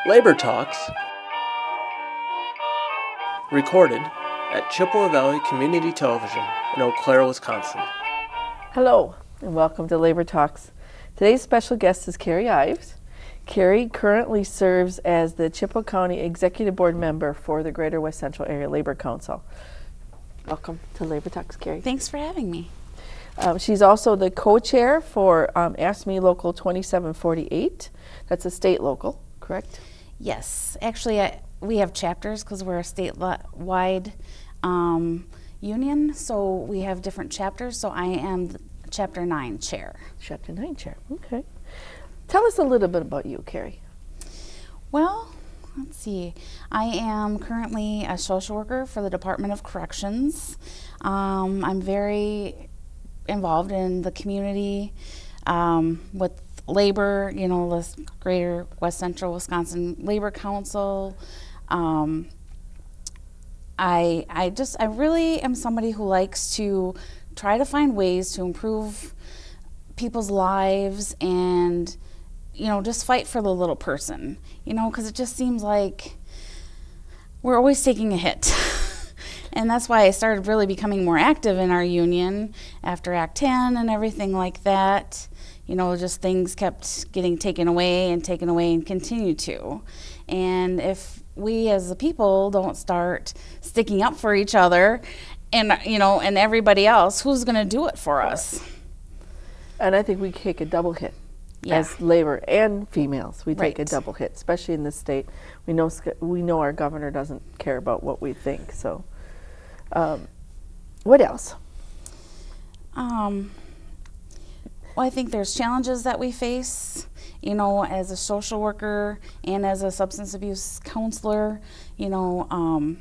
Labor Talks, recorded at Chippewa Valley Community Television in Eau Claire, Wisconsin. Hello, and welcome to Labor Talks. Today's special guest is Carrie Ives. Carrie currently serves as the Chippewa County Executive Board member for the Greater West Central Area Labor Council. Welcome to Labor Talks, Carrie. Thanks for having me. She's also the co-chair for AFSCME Local 2748. That's a state local, correct? Yes, actually we have chapters because we're a statewide union, so we have different chapters, so I am the Chapter 9 chair. Chapter 9 chair, okay. Tell us a little bit about you, Carrie. Well, let's see. I am currently a social worker for the Department of Corrections. I'm very involved in the community with labor, you know, the Greater West Central Wisconsin Labor Council. I really am somebody who likes to try to find ways to improve people's lives and, you know, just fight for the little person, you know, because it just seems like we're always taking a hit. And that's why I started really becoming more active in our union after Act 10 and everything like that. You know, just things kept getting taken away and continue to. And if we as the people don't start sticking up for each other and, you know, and everybody else, who's going to do it for us? And I think we take a double hit. Yeah. As labor and females, we take a Right. double hit, especially in this state. We know our governor doesn't care about what we think. So, what else? Well, I think there's challenges that we face, you know, as a social worker and as a substance abuse counselor. You know,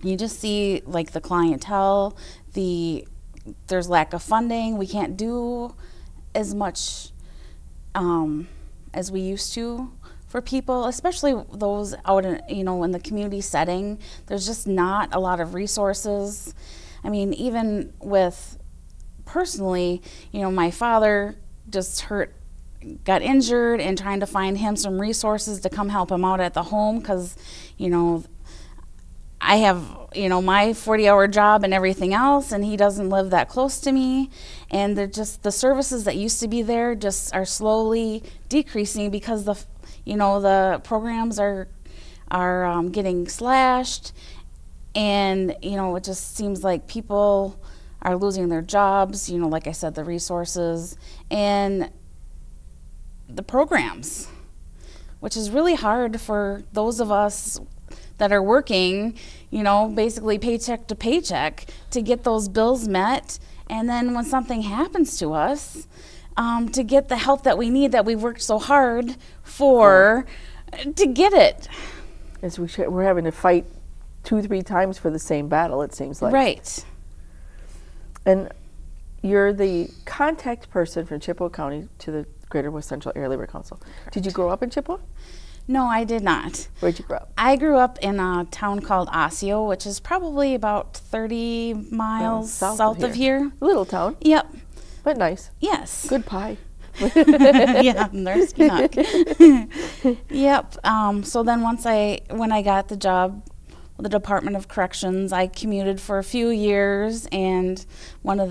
you just see like the clientele, there's lack of funding. We can't do as much as we used to for people, especially those out in, you know, in the community setting. There's just not a lot of resources. I mean, even with personally, you know, my father just got injured, and trying to find him some resources to come help him out at the home, because, you know, I have, you know, my 40-hour job and everything else, and he doesn't live that close to me. And they're just, the services that used to be there just are slowly decreasing because the programs are getting slashed, and, you know, it just seems like people are losing their jobs, you know, like I said, the resources and the programs, which is really hard for those of us that are working, you know, basically paycheck to paycheck to get those bills met. And then when something happens to us, to get the help that we need, that we've worked so hard for, to get it. As we're having to fight 2-3 times for the same battle, it seems like. Right. And you're the contact person from Chippewa County to the Greater West Central Area Labor Council. Correct. Did you grow up in Chippewa? No, I did not. Where'd you grow up? I grew up in a town called Osseo, which is probably about 30 miles south of here. Little town. Yep. But nice. Yes. Good pie. Yeah, there's Canuck. Yep. So then when I got the job with the Department of Corrections, I commuted for a few years, and one of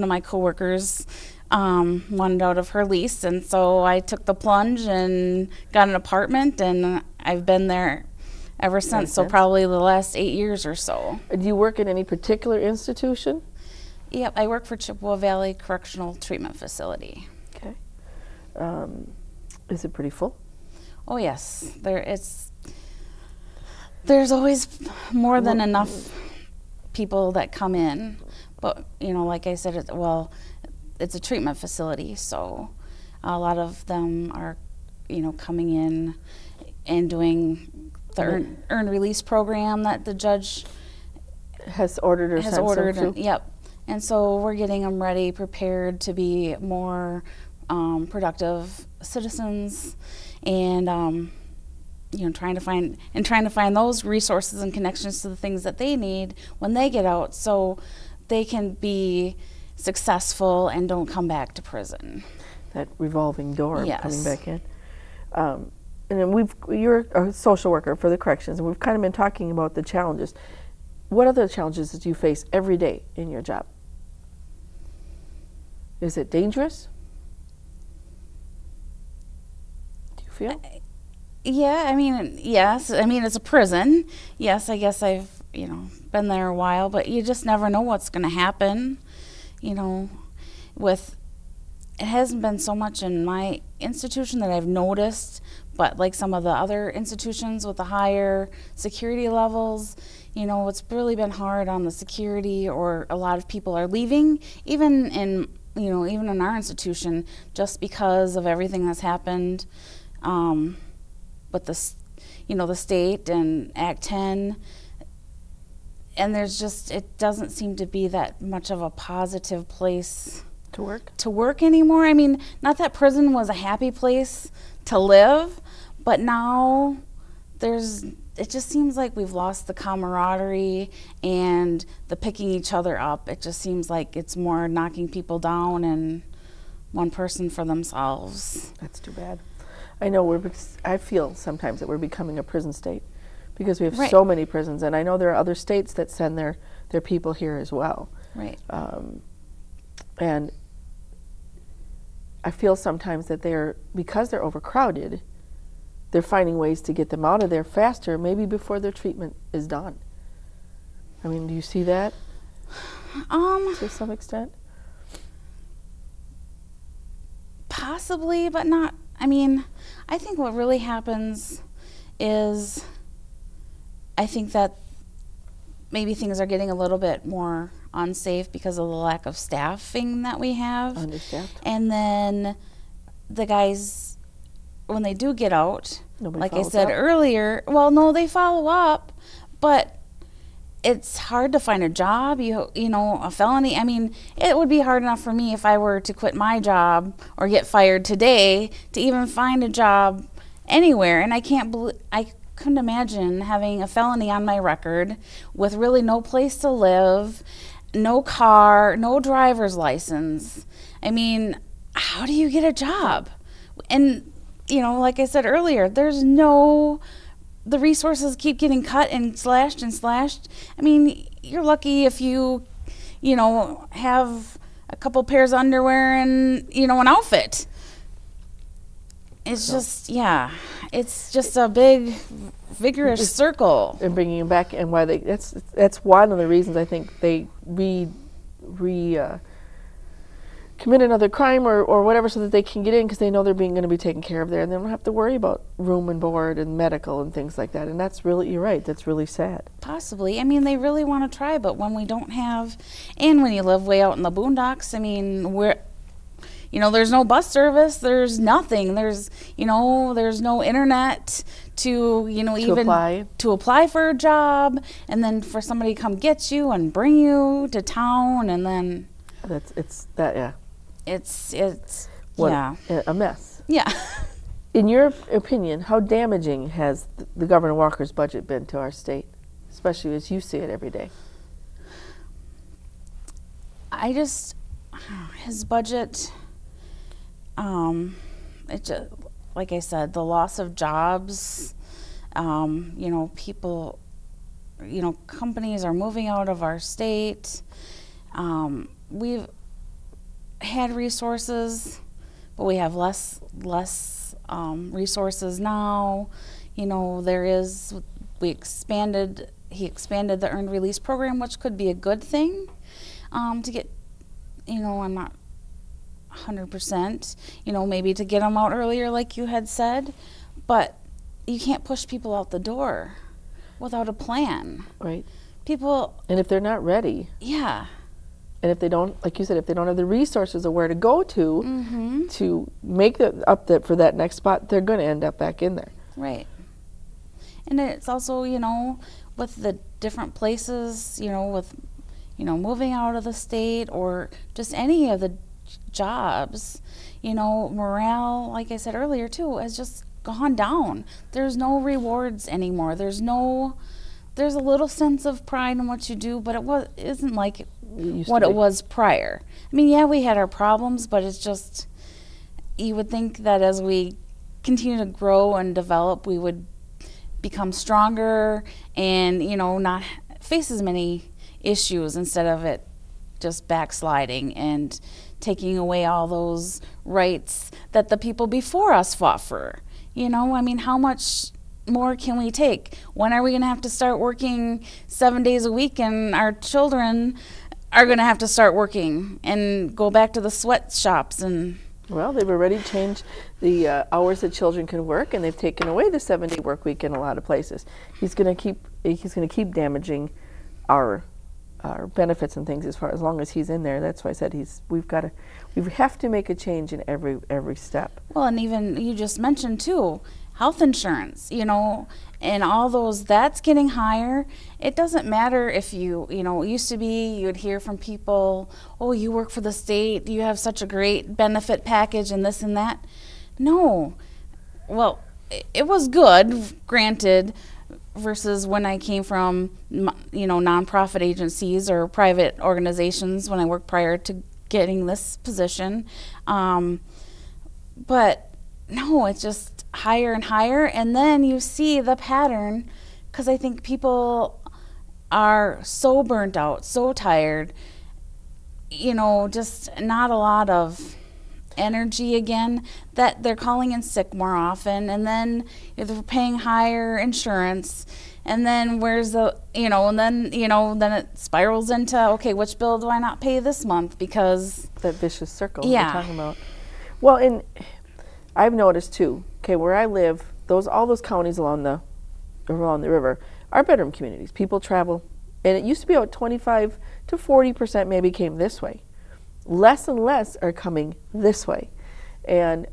my coworkers wanted out of her lease, and so I took the plunge and got an apartment, and I've been there ever since. So probably the last 8 years or so. Do you work in any particular institution? Yep, I work for Chippewa Valley Correctional Treatment Facility. Okay. Is it pretty full? Oh yes, there's always more than enough people that come in, but, you know, like I said, it's a treatment facility, so a lot of them are, you know, coming in and doing the earned release program that the judge has ordered or sent ordered. Through? Yep. And so we're getting them ready, prepared to be more productive citizens, and you know, trying to find those resources and connections to the things that they need when they get out, so they can be successful and don't come back to prison. That revolving door. Yes. Coming back in. and then you're a social worker for the corrections, and we've kind of been talking about the challenges. What other challenges do you face every day in your job? Is it dangerous? Do you feel? Yeah, I mean, yes. I mean, it's a prison. Yes, I guess I've, been there a while, but you just never know what's going to happen, it hasn't been so much in my institution that I've noticed, but like some of the other institutions with the higher security levels, it's really been hard on the security, or a lot of people are leaving, even in our institution, just because of everything that's happened with the state and Act 10. And it doesn't seem to be that much of a positive place to work anymore. I mean, not that prison was a happy place to live, but now it just seems like we've lost the camaraderie and the picking each other up. It just seems like it's more knocking people down and one person for themselves. That's too bad. I know I feel sometimes that we're becoming a prison state because we have so many prisons, and I know there are other states that send their people here as well. Right. And I feel sometimes that because they're overcrowded, they're finding ways to get them out of there faster, maybe before their treatment is done. I mean, do you see that to some extent? Possibly, but not. I mean, I think what really happens is I think that maybe things are getting a little bit more unsafe because of the lack of staffing that we have. Understaffed. And then the guys, when they do get out, like I said earlier, well, no, they follow up, but it's hard to find a job, a felony. I mean, it would be hard enough for me if I were to quit my job or get fired today to even find a job anywhere. And I couldn't imagine having a felony on my record with really no place to live, no car, no driver's license. I mean, how do you get a job? And, like I said earlier, the resources keep getting cut and slashed and slashed. I mean, you're lucky if you, have a couple pairs of underwear and, an outfit. It's it's just a big, vigorous circle. And bringing them back, and why that's one of the reasons I think they commit another crime or whatever, so that they can get in, because they know they're going to be taken care of there, and they don't have to worry about room and board and medical and things like that. And that's really, you're right, that's really sad. Possibly. I mean, they really want to try, but when we don't have, and when you live way out in the boondocks, I mean, there's no bus service, there's nothing, there's no internet to apply for a job, and then for somebody to come get you and bring you to town, and then it's a mess. Yeah. In your opinion, how damaging has the Governor Walker's budget been to our state, especially as you see it every day? His budget, like I said, the loss of jobs, people, companies are moving out of our state. We've had resources, but we have less resources now. He expanded the earned release program, which could be a good thing to get, I'm not 100%, maybe to get them out earlier, like you had said, but you can't push people out the door without a plan. Right. And if they're not ready. Yeah. And if they don't, like you said, if they don't have the resources of where to go to make for that next spot, they're going to end up back in there. Right. And it's also, with the different places, with, moving out of the state or just any of the jobs, morale, like I said earlier too, has just gone down. There's no rewards anymore. There's a little sense of pride in what you do, but isn't like what it was prior. I mean, yeah, we had our problems, but it's just, you would think that as we continue to grow and develop, we would become stronger and, you know, not face as many issues instead of it just backsliding and taking away all those rights that the people before us fought for. You know, I mean, how much more can we take? When are we going to have to start working 7 days a week and our children are going to have to start working and go back to the sweatshops? And well, they've already changed the hours that children can work, and they've taken away the 7-day work week in a lot of places. He's going to keep damaging our benefits and things as long as he's in there. That's why I said we have to make a change in every step. Well, and even you just mentioned too, health insurance, you know, and all those, that's getting higher. It doesn't matter if you know, it used to be you'd hear from people, oh, you work for the state, you have such a great benefit package and this and that. No. Well, it was good, granted, versus when I came from, you know, nonprofit agencies or private organizations when I worked prior to getting this position. But no, it's just higher and higher. And then you see the pattern, because I think people are so burnt out, so tired, you know, just not a lot of energy again, that they're calling in sick more often, and then they're paying higher insurance, and then where's the, you know, and then, you know, then it spirals into, okay, which bill do I not pay this month? Because that vicious circle yeah. we're talking about. Well, and I've noticed too, okay, where I live, all those counties along the river are bedroom communities. People travel, and it used to be about 25 to 40% maybe came this way. Less and less are coming this way. And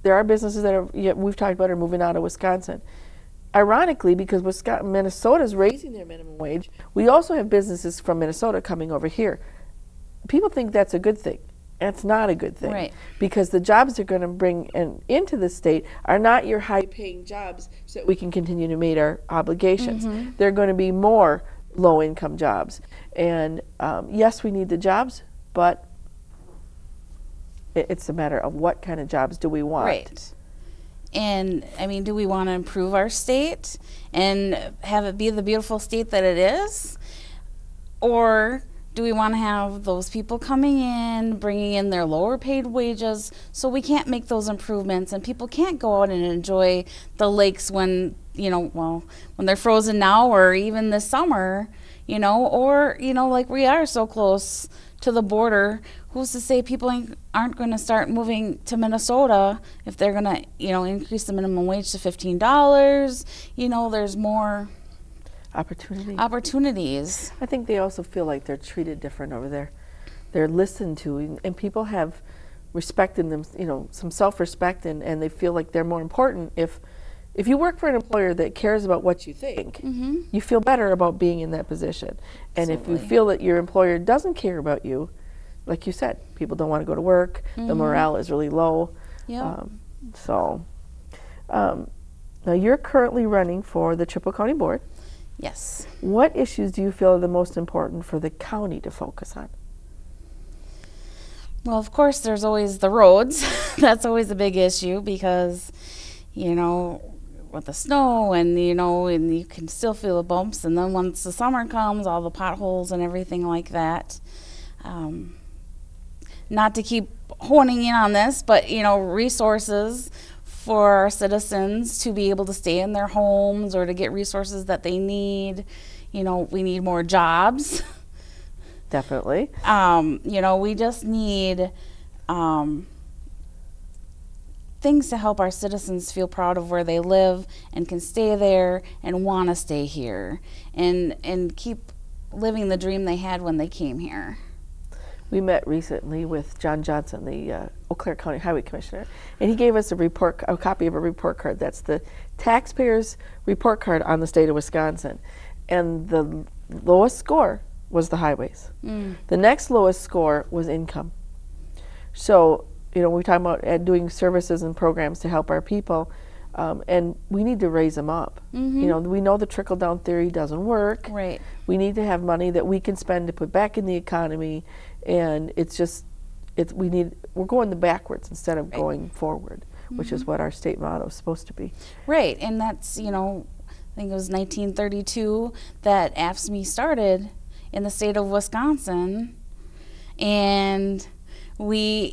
there are businesses that we've talked about are moving out of Wisconsin. Ironically, because Minnesota is raising their minimum wage, we also have businesses from Minnesota coming over here. People think that's a good thing. That's not a good thing. Right. Because the jobs they're going to bring into the state are not your high-paying jobs so that we can continue to meet our obligations. Mm-hmm. They're going to be more low-income jobs. And yes, we need the jobs, but it's a matter of what kind of jobs do we want. Right. And, I mean, do we want to improve our state and have it be the beautiful state that it is? Or do we want to have those people coming in, bringing in their lower paid wages, so we can't make those improvements and people can't go out and enjoy the lakes when, you know, well, when they're frozen now, or even this summer, you know, or, you know, like we are so close to the border, who's to say people aren't going to start moving to Minnesota if they're going to, you know, increase the minimum wage to $15? You know, there's more opportunities. I think they also feel like they're treated different over there. They're listened to, and people have respect in them, you know, some self-respect, and they feel like they're more important. If you work for an employer that cares about what you think, mm-hmm. you feel better about being in that position. And Absolutely. If you feel that your employer doesn't care about you, like you said, people don't want to go to work, mm-hmm. the morale is really low. Yeah. Now you're currently running for the Chippewa County Board. Yes. What issues do you feel are the most important for the county to focus on? Well, of course, there's always the roads. That's always a big issue because, you know, with the snow and, you know, and you can still feel the bumps. And then once the summer comes, all the potholes and everything like that. Not to keep honing in on this, but, you know, resources for our citizens to be able to stay in their homes or to get resources that they need. You know, we need more jobs. Definitely. You know, we just need things to help our citizens feel proud of where they live and can stay there and want to stay here and keep living the dream they had when they came here. We met recently with John Johnson, the Eau Claire County Highway Commissioner, and he gave us a copy of a report card. That's the taxpayer's report card on the state of Wisconsin. And the lowest score was the highways. Mm. The next lowest score was income. So, you know, we talk about doing services and programs to help our people, and we need to raise them up. Mm-hmm. You know, we know the trickle-down theory doesn't work. Right. We need to have money that we can spend to put back in the economy, and we're going backwards instead of going forward. which is what our state motto is supposed to be. Right, and that's, you know, I think it was 1932 that AFSCME started in the state of Wisconsin, and we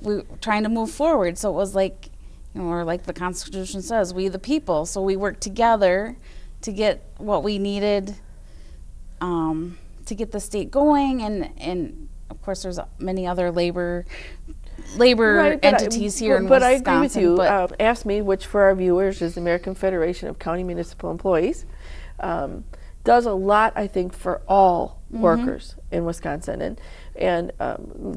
were trying to move forward. So it was like, you know, or like the Constitution says, we the people. So we worked together to get what we needed to get the state going, and of course there's many other labor Right, entities here in Wisconsin. But I agree with you. AFSCME, which for our viewers is the American Federation of County Municipal Employees, does a lot, I think, for all workers in Wisconsin. And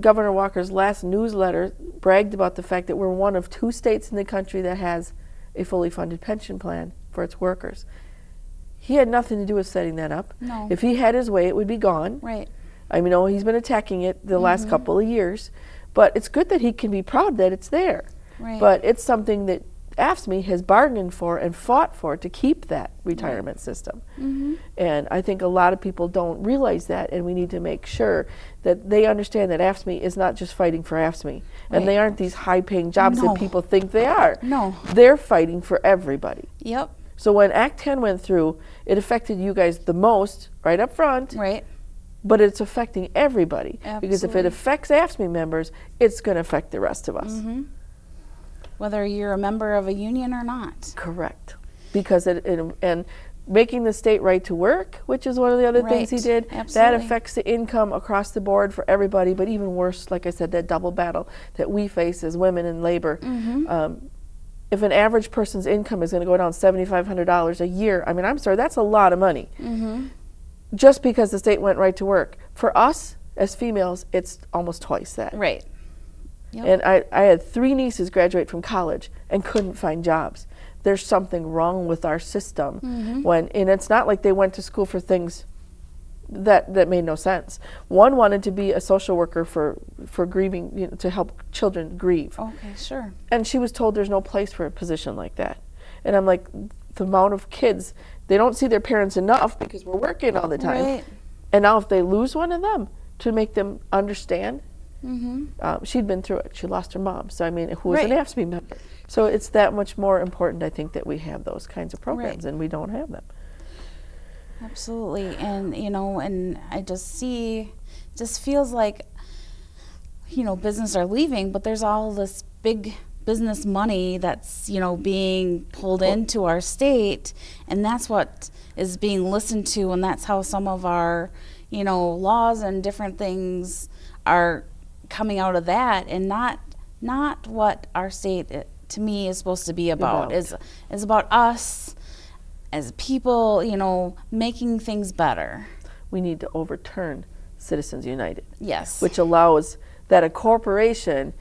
Governor Walker's last newsletter bragged about the fact that we're one of 2 states in the country that has a fully funded pension plan for its workers. He had nothing to do with setting that up. No. If he had his way, it would be gone. Right. I mean, he's been attacking it the last couple of years, but it's good that he can be proud that it's there. Right. But it's something that AFSCME has bargained for and fought for to keep that retirement system. And I think a lot of people don't realize that, and we need to make sure that they understand that AFSCME is not just fighting for AFSCME. And they aren't these high-paying jobs that people think they are. No. They're fighting for everybody. Yep. So when Act 10 went through, it affected you guys the most right up front. Right. But it's affecting everybody. Absolutely. Because if it affects AFSCME members, it's going to affect the rest of us. Whether you're a member of a union or not. Correct. Because and making the state right to work, which is one of the other things he did, Absolutely. that affects the income across the board for everybody. But even worse, like I said, that double battle that we face as women in labor. If an average person's income is going to go down $7,500 a year, I mean, I'm sorry, that's a lot of money. Just because the state went right to work. For us, as females, it's almost twice that. Right. Yep. And I had 3 nieces graduate from college and couldn't find jobs. There's something wrong with our system. And it's not like they went to school for things that made no sense. One wanted to be a social worker for grieving, you know, to help children grieve. Okay, sure. And she was told there's no place for a position like that. And I'm like, the amount of kids, they don't see their parents enough because we're working all the time. Right. And now if they lose one of them, to make them understand, she'd been through it. She lost her mom. So I mean, who was an AFSCME member. So it's that much more important, I think, that we have those kinds of programs, and we don't have them. Absolutely. And, you know, and I just feels like, you know, business are leaving, but there's all this big business money that's, you know, being pulled into our state, and that's what is being listened to, and that's how some of our, you know, laws and different things are coming out of that, and not what our state, to me, is supposed to be about. Is about us as people, you know, making things better. We need to overturn Citizens United. Yes. Which allows that a corporation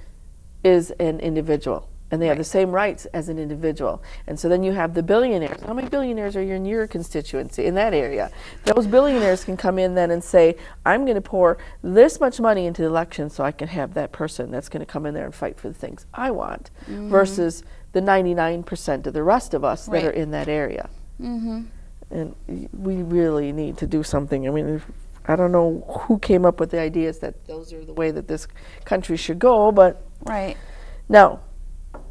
is an individual, and they have the same rights as an individual. And so then you have the billionaires. How many billionaires are in your constituency, in that area? Those billionaires can come in then and say, I'm going to pour this much money into the election so I can have that person that's going to come in there and fight for the things I want, versus the 99% of the rest of us that are in that area. And we really need to do something. I mean, I don't know who came up with the ideas that those are the way that this country should go, but now,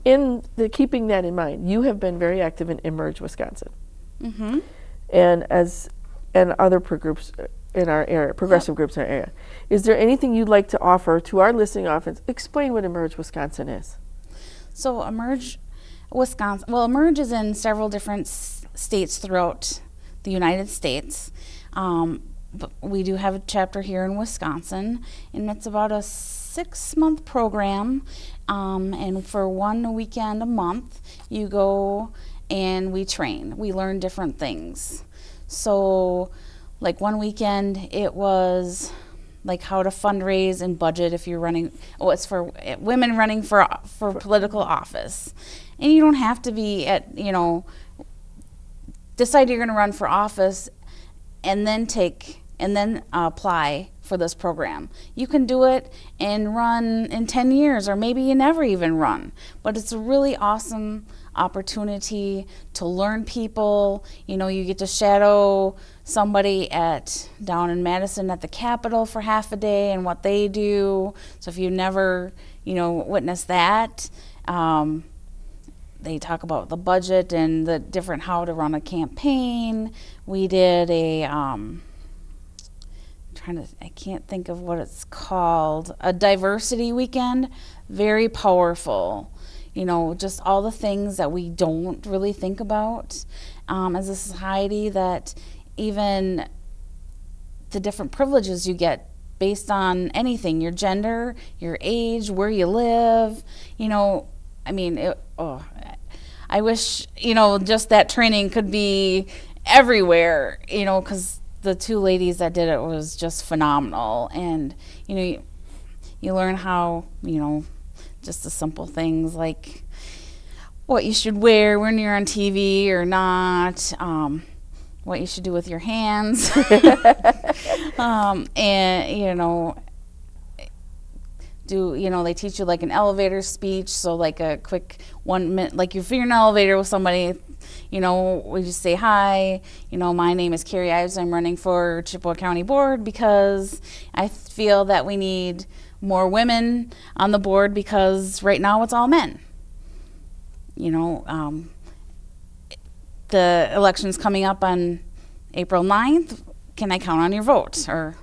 in keeping that in mind, you have been very active in Emerge Wisconsin, and other groups in our area, progressive groups in our area. Is there anything you'd like to offer to our listening audience? Explain what Emerge Wisconsin is. So Emerge Wisconsin, well, Emerge is in several different states throughout the United States. But we do have a chapter here in Wisconsin, and it's about a 6-month program, and for 1 weekend a month you go and we train. We learn different things. So like one weekend it was like how to fundraise and budget if you're running, it's for women running for political office. And you don't have to be at, you know, decide you're going to run for office and then apply for this program. You can do it and run in 10 years, or maybe you never even run. But it's a really awesome opportunity to learn people. You know, you get to shadow somebody down in Madison at the Capitol for half a day and what they do. So if you never, you know, witnessed that, they talk about the budget and the different how to run a campaign. We did a I can't think of what it's called, a diversity weekend. Very powerful. You know, just all the things that we don't really think about as a society, that even the different privileges you get based on anything, your gender, your age, where you live. You know, I mean, I wish, you know, just that training could be everywhere, you know, because the two ladies that did it was just phenomenal. And, you know, you learn how, you know, just the simple things like what you should wear when you're on TV or not, what you should do with your hands. And, you know, they teach you like an elevator speech. So like a quick 1 minute, like if you're in an elevator with somebody, you know, we just say, hi, you know, my name is Carrie Ives. I'm running for Chippewa County Board because I feel that we need more women on the board because right now it's all men. You know, the election's coming up on April 9th. Can I count on your vote? Or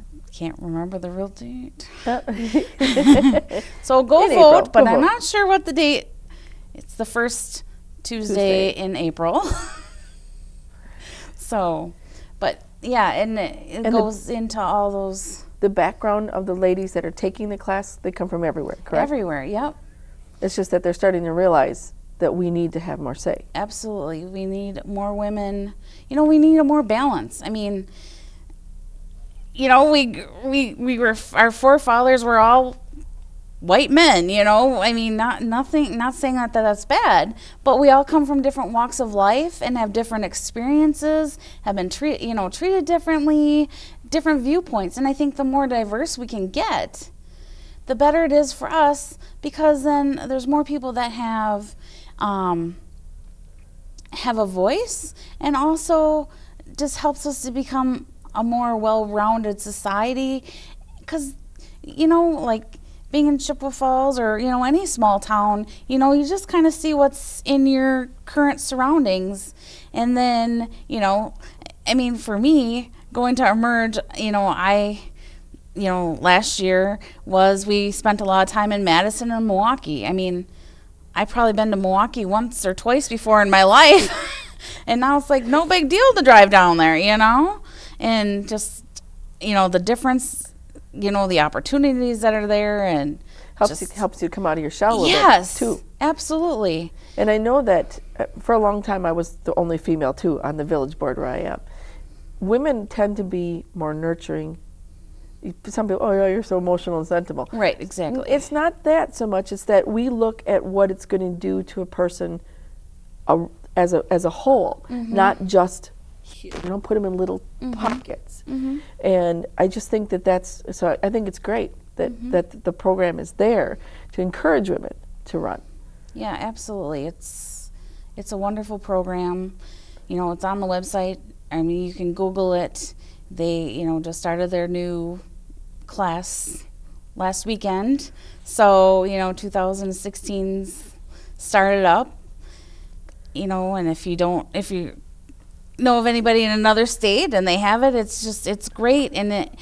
I can't remember the real date. So go vote, April. but Go I'm vote. not sure what the date. It's the first Tuesday in April. So, but yeah, and it goes into all those. The background of the ladies that are taking the class, they come from everywhere, correct? Everywhere, yep. It's just that they're starting to realize that we need to have more say. Absolutely. We need more women. You know, we need a more balance. I mean, you know, we were, our forefathers were all white men, you know. I mean, not saying that that's bad, but we all come from different walks of life and have different experiences, have been treated differently, different viewpoints. And I think the more diverse we can get, the better it is for us, because then there's more people that have a voice, and also just helps us to become a more well-rounded society. Because, you know, like being in Chippewa Falls or, you know, any small town, you know, you just kind of see what's in your current surroundings. And then, you know, I mean, for me, going to Emerge, you know, last year we spent a lot of time in Madison and Milwaukee. I mean, I've probably been to Milwaukee once or twice before in my life. And now it's like no big deal to drive down there, you know? And just, you know, the difference, you know, the opportunities that are there, and helps you come out of your shell a little yes, bit too. Absolutely. And I know that for a long time I was the only female too on the village board where I am. Women tend to be more nurturing. Some people, oh yeah, you're so emotional and sentimental. Right, exactly. It's not that so much. It's that we look at what it's going to do to a person as a whole, not just, you don't put them in little pockets. And I just think so I think it's great that the program is there to encourage women to run. Yeah, absolutely. It's a wonderful program. You know, it's on the website. I mean, you can Google it. They, you know, just started their new class last weekend. So, you know, 2016's started up. You know, and if you know of anybody in another state and they have it, it's great, and it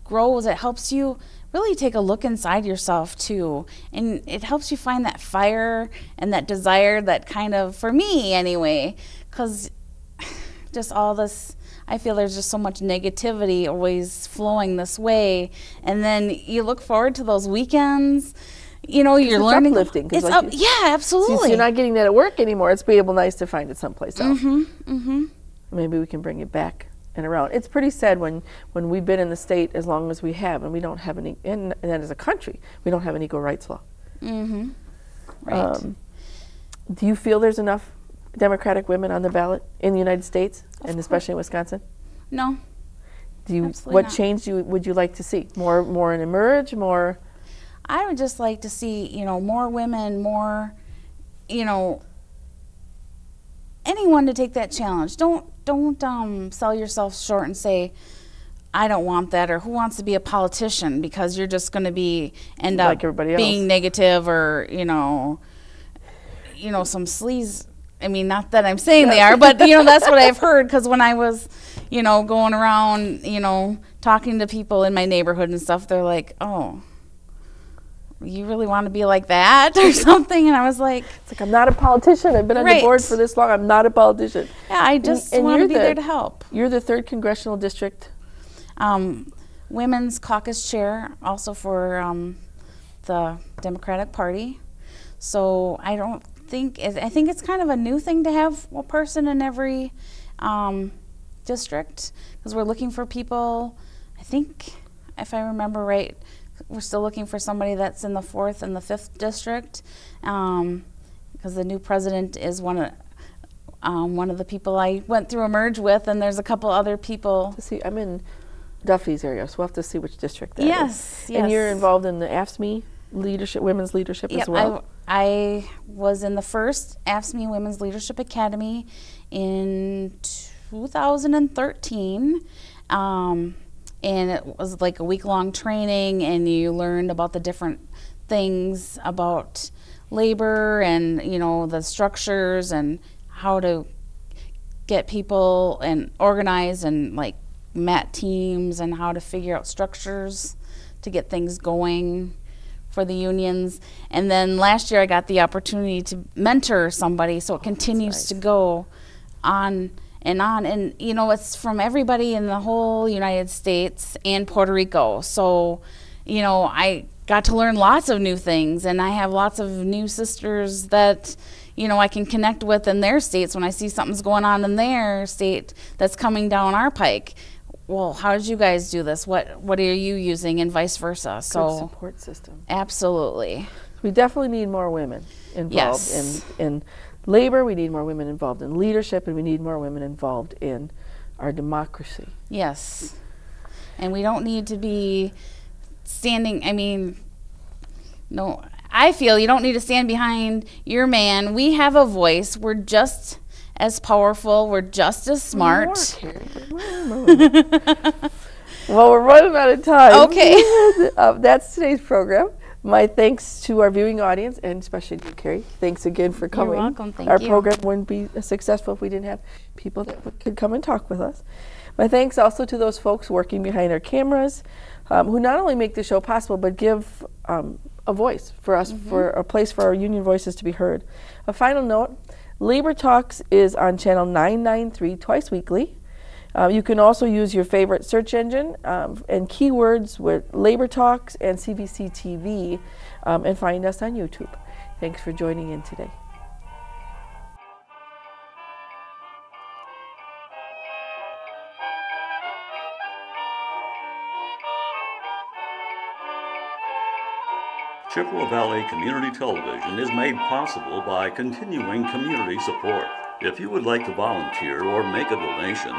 grows. It helps you really take a look inside yourself too, and it helps you find that fire and that desire, that kind of, for me anyway, because just all this, I feel there's just so much negativity always flowing this way, and then you look forward to those weekends. You know, you're learning. Uplifting. It's like yeah, absolutely. Since you're not getting that at work anymore, it's able nice to find it someplace else. Maybe we can bring it back and around. It's pretty sad when we've been in the state as long as we have, and we don't have any, and as a country, we don't have an equal rights law. Right. Do you feel there's enough Democratic women on the ballot in the United States, and especially in Wisconsin? No. What change would you like to see? More in Emerge, more? I would just like to see, you know, more women, more, you know, anyone to take that challenge. Don't sell yourself short and say, I don't want that, or who wants to be a politician, because you're just going to end up like everybody else. being negative, or, you know, some sleaze. I mean, not that I'm saying they are, but, that's what I've heard, because when I was, going around, talking to people in my neighborhood and stuff, they're like, oh, you really want to be like that or something? And I was like, it's like, I'm not a politician. I've been on the board for this long. I'm not a politician. Yeah, I just want to be there to help. You're the 3rd congressional district. Women's caucus chair, also for the Democratic Party. So I think it's kind of a new thing to have a person in every district, because we're looking for people. I think, if I remember right, we're still looking for somebody that's in the 4th and the 5th district, because the new president is one of the people I went through a merge with, and there's a couple other people. See, I'm in Duffy's area, so we'll have to see which district that is. Yes. And you're involved in the AFSCME leadership, women's leadership as well? I was in the first AFSCME Women's Leadership Academy in 2013. And it was like a week-long training, and you learned about the different things about labor and, the structures and how to get people and organize and like mat teams and how to figure out structures to get things going for the unions. And then last year I got the opportunity to mentor somebody, so it continues to go on and on. And, it's from everybody in the whole United States and Puerto Rico. So, I got to learn lots of new things, and I have lots of new sisters that, I can connect with in their states when I see something's going on in their state that's coming down our pike. Well, how did you guys do this? What are you using, and vice versa? Good support system. Absolutely. We definitely need more women involved in labor. We need more women involved in leadership, and we need more women involved in our democracy. Yes. And we don't need to be standing, I feel you don't need to stand behind your man. We have a voice. We're just as powerful. We're just as smart. Well, we're running out of time. Okay. That's today's program. My thanks to our viewing audience, and especially to Carrie. Thanks again for coming. You're welcome. Thank you. Our program wouldn't be successful if we didn't have people that could come and talk with us. My thanks also to those folks working behind our cameras, who not only make the show possible, but give a voice for us, for a place for our union voices to be heard. A final note, Labor Talks is on channel 993 twice weekly. You can also use your favorite search engine and keywords with Labor Talks and CBC TV, and find us on YouTube. Thanks for joining in today. Chippewa Valley Community Television is made possible by continuing community support. If you would like to volunteer or make a donation,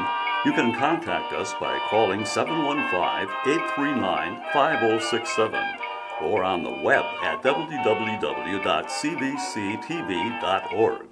you can contact us by calling 715-839-5067 or on the web at www.cbctv.org.